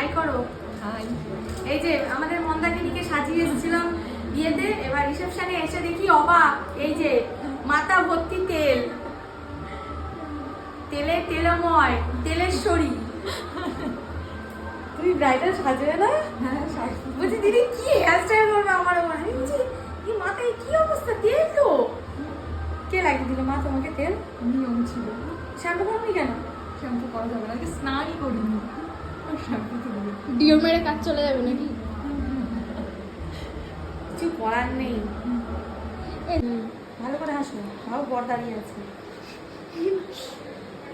High করো। High. এই যে আমাদের মন্দাকিনীকে সাজিয়ে এসেছিলাম বিয়েতে, এবার রিসেপশনে এসে দেখি অবাক, এই যে মাথা ভর্তি তেল, তেলে তেলময়, তেলেশ্বরী। তুমি ব্রাইডাল সাজবে না? হ্যাঁ, বলছি দিদি কি হেয়ার স্টাইল করবে আমার ওপর? আমি বলছি এই মাথায় কি অবস্থা, তেল তো। কে লাগিয়ে দিল মা তোমাকে তেল? নিয়ম ছিল। শ্যাম্পু করবি কেন? শ্যাম্পু করা যাবে না, স্নানই করিনি। শ্যাম্পু করবি? ডিও মেরে কাজ চলে যাবে নাকি? কিছু করার নেই। ভালো করে হাসো, ভাও বর দাঁড়িয়ে আছে।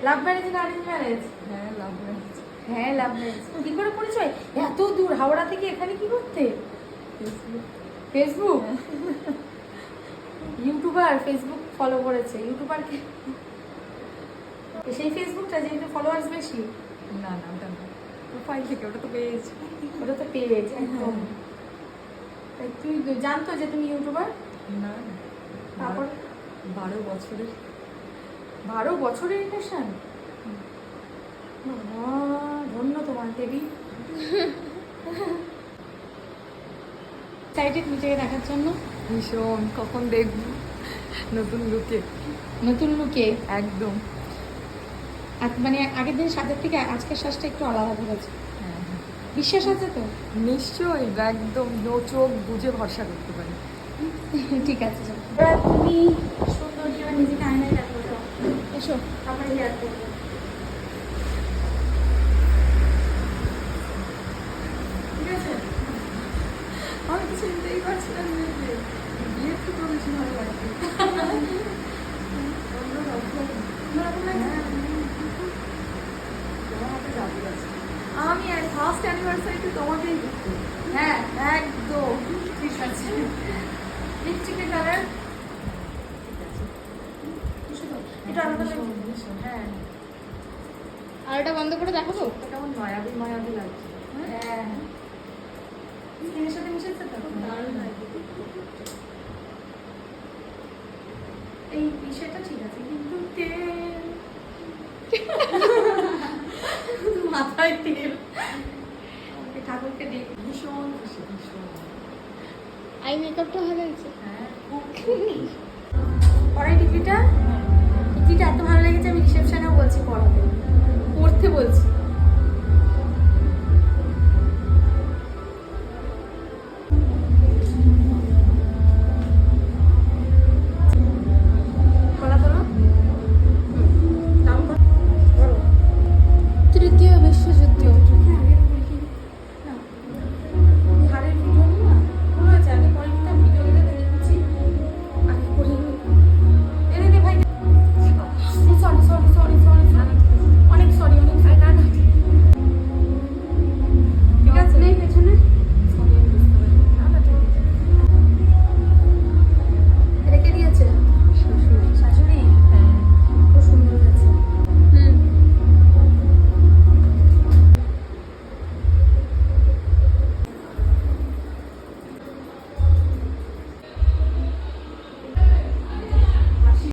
লাভ ম্যারেজ না অ্যারেঞ্জ ম্যারেজ? হ্যাঁ, লাভ ম্যারেজ। হ্যাঁ, লাভ ম্যারেজ। কি করে পরিচয়? এত দূর হাওড়া থেকে এখানে কি করতে? Facebook. Facebook? YouTuber Facebook follow করেছে। ইউটিউবারকে সেই ফেসবুকটা যেহেতু ফলোয়ার্স বেশি। না না, ওটা না, প্রোফাইল থেকে, ওটা তো পেয়েছি। ওটা তো পেজ একদম। তুই জানতো যে তুমি ইউটিউবার? না, তারপর 12 বছরের। 12 বছরের রিলেশন? ধন্য তোমার দেবী। সাইডে নিজেকে দেখার জন্য ভীষণ, কখন দেখব নতুন লুকে। নতুন লুকে একদম। মানে আগের দিন সাজের থেকে আজকের সাজটা একটু আলাদা করেছে। হ্যাঁ, বিশ্বাস আছে তো? নিশ্চয়ই, একদম চোখ বুঝে ভরসা করতে পারি। ঠিক আছে, চলো। এবার তুমি সুন্দর করে নিজেকে আয়নায় দেখো। এসো। তারপরে হেয়ার করবো। ঠিক আছে? আমি তো চিনতেই পারছিলাম না যে বিয়ের থেকে বেশি ভালো লাগছে। অন্যরকম লাগছে? তোমার হাতে জাদু আছে। আমি ফার্স্ট অ্যানিভার্সারিতে তোমাকেই দেখতে। হ্যাঁ, একদম ঠিক আছে। লিপস্টিকের কালার এটা আলাদা লাগছে। হ্যাঁ, আর এটা বন্ধ করে দেখাবো? কেমন মায়াবী মায়াবী লাগছে। হ্যাঁ, স্কিনের সাথে মিশেছে তো দারুণ লাগে। এই বিষয়টা ঠিক আছে, কিন্তু তেল মাথায় তেল। আমাকে ঠাকুরকে দেখি ভীষণ খুশি, ভীষণ। আই মেকআপটা ভালো হয়েছে। হ্যাঁ, পড়াই ডিগ্রিটা এত ভালো লেগেছে, আমি রিসেপশনেও বলছি পড়াতে, পড়তে বলছি।